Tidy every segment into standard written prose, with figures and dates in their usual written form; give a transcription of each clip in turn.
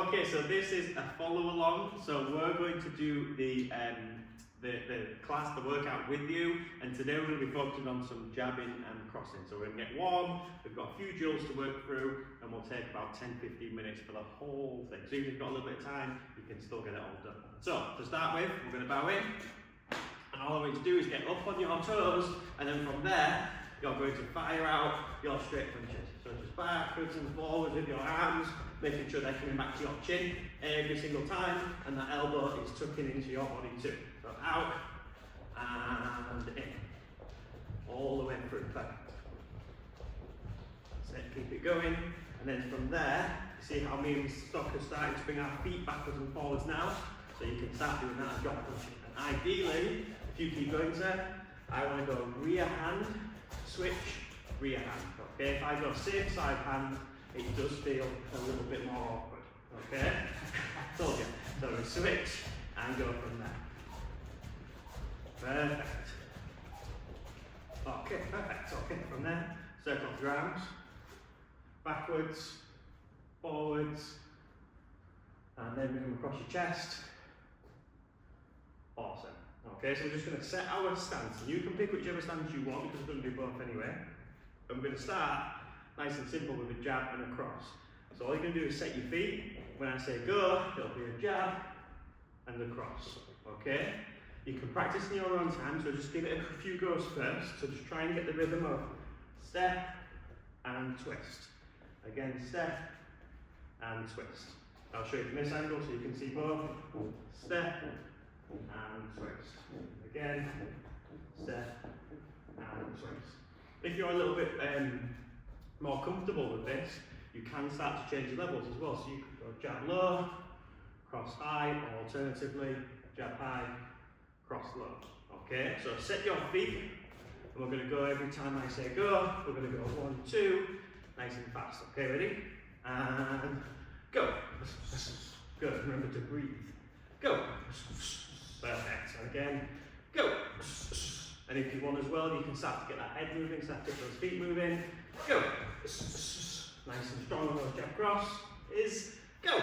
Okay, so this is a follow along. So we're going to do the class, the workout with you, and today we're going to be focusing on some jabbing and crossing. So we're going to get warm, we've got a few drills to work through, and we'll take about 10-15 minutes for the whole thing. So even if you've got a little bit of time, you can still get it all done. So to start with, we're going to bow in, and all I want you to do is get up on your toes, and then from there, you're going to fire out your straight punches. So just backwards and forwards with your arms, making sure they're coming back to your chin every single time, and that elbow is tucking into your body too. So out and in, all the way through. Perfect. That's it. Keep it going, and then from there, you see how me and Stock are starting to bring our feet backwards and forwards now. So you can start doing that as drop punching. And ideally, if you keep going, sir, I want to go rear hand, switch, rear hand. Okay, if I go safe side hand, it does feel a little bit more awkward. Okay, told you. So we switch and go from there. Perfect. Okay, perfect. Okay, from there, circle off your arms, backwards, forwards, and then we come across your chest. Awesome. Okay, so we're just going to set our stance. You can pick whichever stance you want because we're going to do both anyway. And we're going to start nice and simple with a jab and a cross. So all you're going to do is set your feet. When I say go, it'll be a jab and a cross. Okay? You can practice in your own time, so just give it a few goes first. So just try and get the rhythm of step and twist. Again, step and twist. I'll show you from this angle so you can see both. Step and twist. Again, step and twist. If you're a little bit more comfortable with this, you can start to change the levels as well. So you could go jab low, cross high, or alternatively, jab high, cross low. Okay, so set your feet, and we're going to go every time I say go. We're going to go 1, 2, nice and fast. Okay, ready? And go. Good, remember to breathe. Go. Perfect. And again, go. And if you want as well, you can start to get that head moving, start to get those feet moving. Go. Nice and strong on those jab cross. Is go.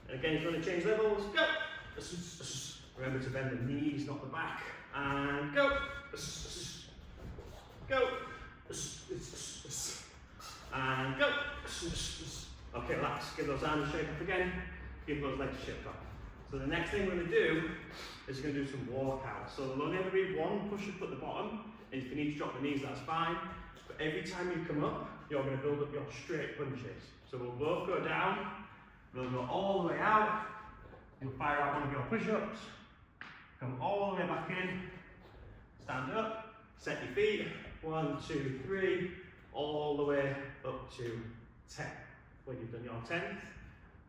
And again, if you want to change levels, go. Remember to bend the knees, not the back. And go. Go. And go. Okay, relax. Give those arms a shake up again. Give those legs a shake up. So the next thing we're going to do is we're going to do some walkouts. So there'll only ever be one push-up at the bottom, and if you need to drop the knees, that's fine. But every time you come up, you're going to build up your straight punches. So we'll both go down, we'll go all the way out, you'll fire out one of your push-ups, come all the way back in, stand up, set your feet, 1, 2, 3, all the way up to 10. When you've done your 10th,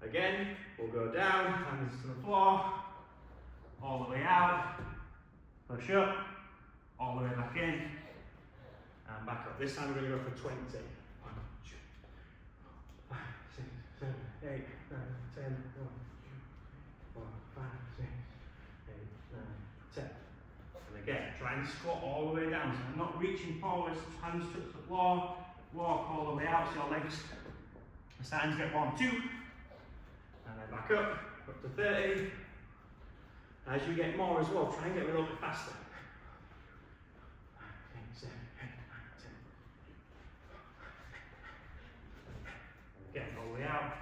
again, we'll go down, hands to the floor, all the way out, push up, all the way back in, and back up. This time we're going to go for 20. 1, 2, 5, 6, 7, 8, 9, 10, 1, 2, 4, 5, 6, 8, 9, 10. And again, try and squat all the way down. So I'm not reaching forwards, hands touch the floor, walk all the way out, so your legs are starting to get 1, 2, and then back up to 30. As you get more as well, try and get a little bit faster. 5, 6, 7, 8, 9, 10. Again, all the way out,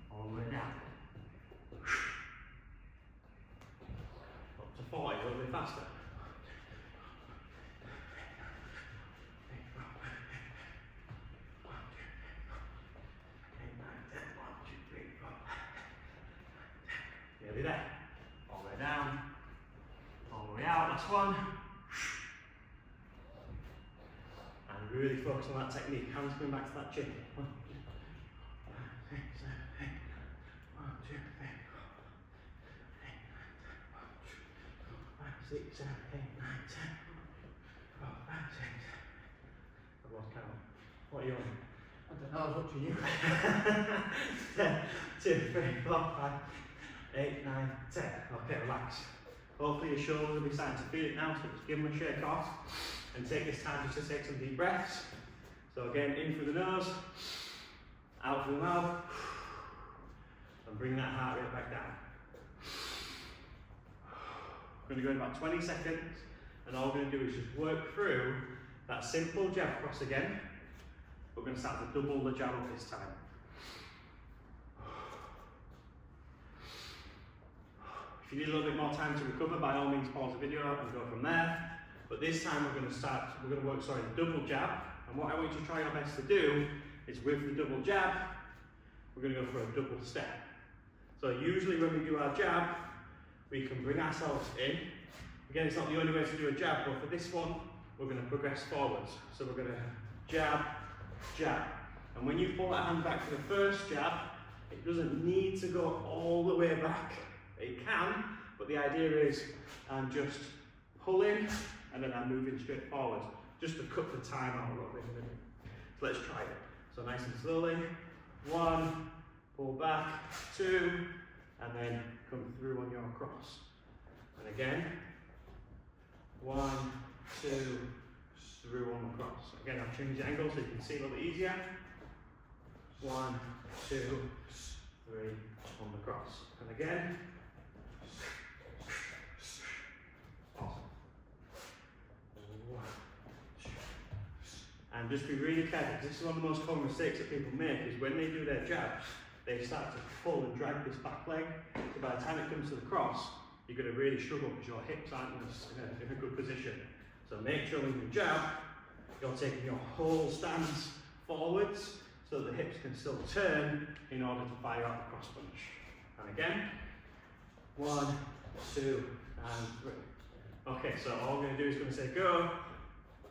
all the way down. Up to 40, a little bit faster. 1, 2, 3, 4. Nearly there. All the way down, all the way out, last one. And really focus on that technique. Hands coming back to that chin. 1, 2, 5, 6, 7, 8. 1, 2, 3, 4, 8, 9, 10. 1, 2, 4, 5, 6, 7, 8, 9, 10. 4, 5, 6. I've lost count. What are you on? I don't know, I was watching you. 2, 3, 4, 5, 8, 9, 10. Okay, relax. Hopefully your shoulders will be starting to feel it now, so just give them a shake off. And take this time just to take some deep breaths. So again, in through the nose, out through the mouth. and bring that heart rate back down. We're going to go in about 20 seconds, and all we're going to do is just work through that simple jab cross again. We're going to start to double the jab up this time. If you need a little bit more time to recover, by all means pause the video and go from there. But this time we're going to work the double jab. And what I want you to try your best to do is with the double jab, we're going to go for a double step. So usually when we do our jab, we can bring ourselves in. Again, it's not the only way to do a jab, but for this one, we're going to progress forwards. So we're going to jab, jab. And when you pull that hand back for the first jab, it doesn't need to go all the way back. It can, but the idea is I'm just pulling and then I'm moving straight forward, just to cut the time out a little bit. So let's try it. So nice and slowly. 1, pull back, 2, and then come through on your cross. And again, 1, 2, through on the cross. Again, I've changed the angle so you can see a little bit easier. 1, 2, 3 on the cross. And again. Awesome. 1, 2. And just be really careful. This is one of the most common mistakes that people make, is when they do their jabs, they start to pull and drag this back leg. So by the time it comes to the cross, you're going to really struggle because your hips aren't in a good position. So make sure when you jab, you're taking your whole stance forwards so that the hips can still turn in order to fire out the cross punch. And again, 1, 2, and 3. Okay, so all we're going to do is going to say go.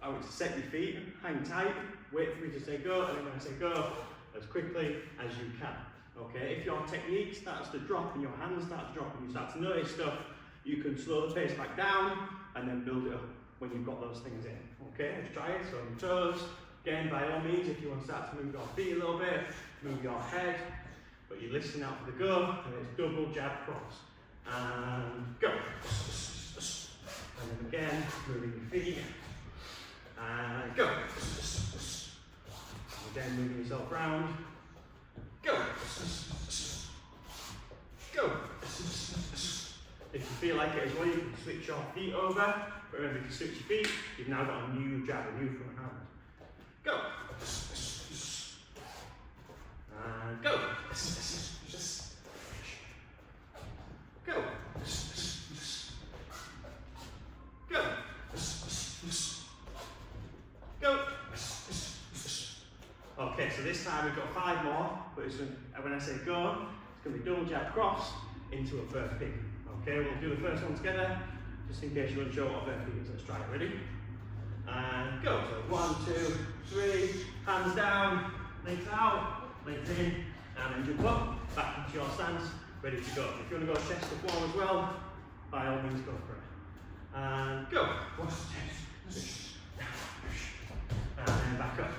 I want you to set your feet, hang tight, wait for me to say go, and then when I say go, as quickly as you can. Okay, if your technique starts to drop and your hands start to drop and you start to notice stuff, you can slow the pace back down and then build it up when you've got those things in. Okay, let's try it. So on your toes, again, by all means, if you want to start to move your feet a little bit, move your head, but you listen out for the go, and it's double jab cross. And go. And then again, moving your feet. And go. Again, moving yourself round. Go. Go. If you feel like it as well, you can switch your feet over. But remember, if you switch your feet, you've now got a new jab, a new front hand. Go. And go. Go. Go. Go. Okay, so this time we've got 5 more, but when I say go, it's going to be double jab cross into a bird pig. Okay, we'll do the first one together, just in case you're unsure what a bird pig is. Let's try it. Ready? And go. So 1, 2, 3, hands down, legs out, legs in, and then jump up, back into your stance, ready to go. If you want to go chest to floor as well, by all means go for it. And go. 1, 2, 3. And then back up.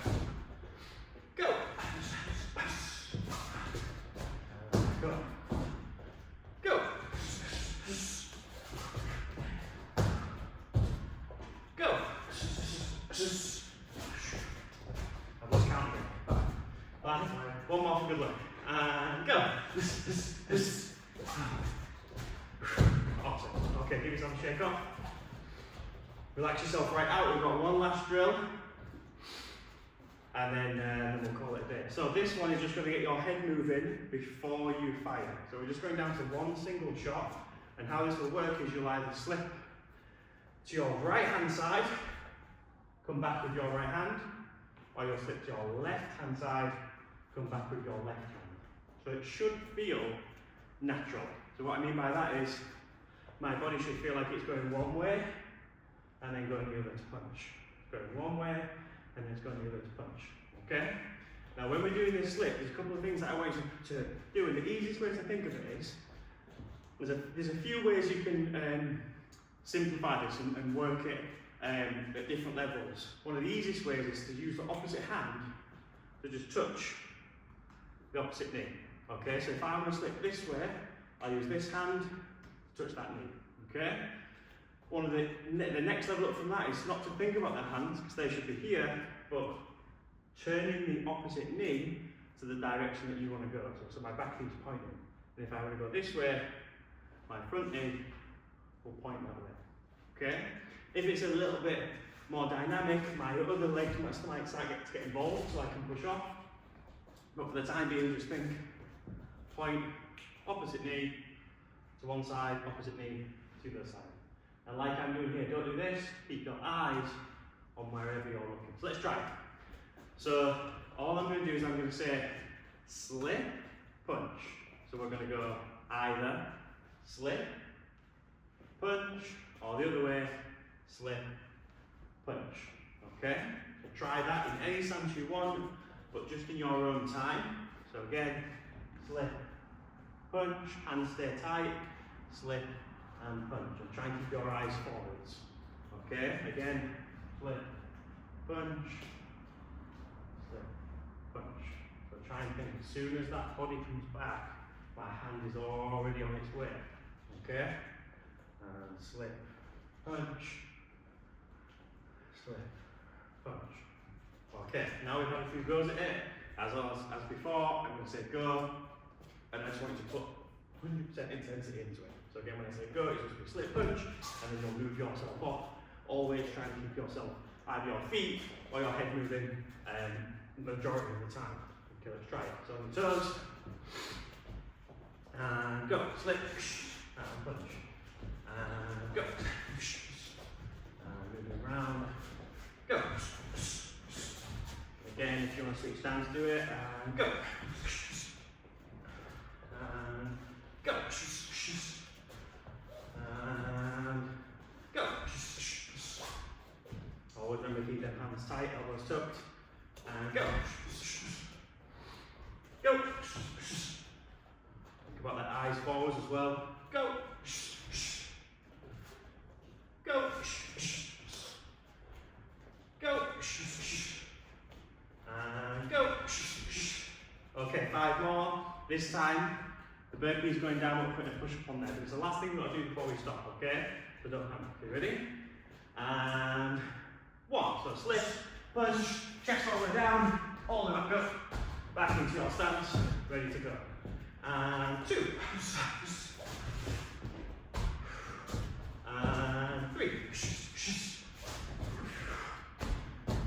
Go. Go. Go. Go. I've lost count again. Right. One more for good luck. And go. Awesome. Okay, give yourself a shake off. Relax yourself right out. We've got one last drill. And then we'll call it a day. So this one is just going to get your head moving before you fire. So we're just going down to one single shot. And how this will work is you'll either slip to your right hand side, come back with your right hand, or you'll slip to your left hand side, come back with your left hand. So it should feel natural. So what I mean by that is my body should feel like it's going one way and then going the other to punch. It's going one way and then it's going the other to punch. Okay? Now when we're doing this slip, there's a couple of things that I want you to do, and the easiest way to think of it is, there's a few ways you can simplify this and work it at different levels. One of the easiest ways is to use the opposite hand to just touch the opposite knee. Okay, so if I want to slip this way, I'll use this hand to touch that knee. Okay? One of the next level up from that is not to think about the hands, because they should be here, but turning the opposite knee to the direction that you want to go. So my back knee's pointing. And if I were to go this way, my front knee will point that way. Okay? If it's a little bit more dynamic, my other leg might start to get involved so I can push off. But for the time being, just think point, opposite knee to one side, opposite knee to the other side. And like I'm doing here, don't do this, keep your eyes on wherever you're looking. So let's try it. So all I'm going to do is I'm going to say slip, punch. So we're going to go either slip, punch, or the other way, slip, punch. Okay? So try that in any stance you want, but just in your own time. So again, slip, punch, hands stay tight, slip and punch. And try and keep your eyes forwards. Okay? Again, slip, punch, slip, punch. So try and think, as soon as that body comes back, my hand is already on its way. Okay? And slip, punch, slip, punch. Okay, now we've had a few goes at it. As before, I'm going to say go, and I just want you to put 100% intensity into it. So again, when I say go, it's just a slip punch, and then you'll move yourself off. Always try and keep yourself, either your feet or your head moving majority of the time. Okay, let's try it. So on the toes, and go, slip, and punch, and go, and moving around, go. Again, if you want to switch stance, do it, and go, and go, and go. Always remember to keep them hands tight, elbows tucked, and go. Go. Think about that eyes forwards as well. Go. Go. Go. And go. Okay, 5 more. This time, the burpee is going down, we're putting a push up on there. It's the last thing we've got to do before we stop, okay? So don't panic. Okay, ready? And 1. So slip, punch, chest all the way down, all the way back up, back into your stance, ready to go. And 2. And 3. Back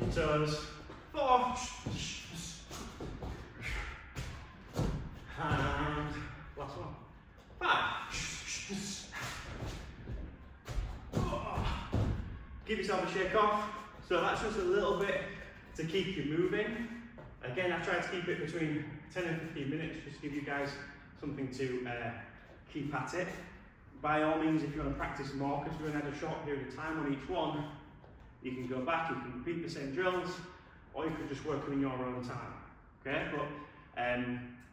onto your toes. 4. And last one. 5. Give yourself a shake off. So that's just a little bit to keep you moving. Again, I try to keep it between 10 and 15 minutes, just to give you guys something to keep at it. By all means, if you want to practice more, because we're going to have a short period of time on each one, you can go back, you can repeat the same drills, or you could just work them in your own time. Okay, but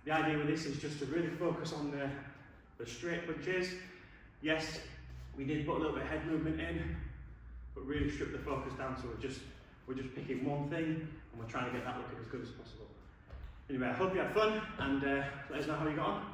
the idea with this is just to really focus on the straight punches. Yes, we did put a little bit of head movement in, but really strip the focus down, so we're just picking one thing and we're trying to get that looking as good as possible. Anyway, I hope you had fun, and let us know how you got on.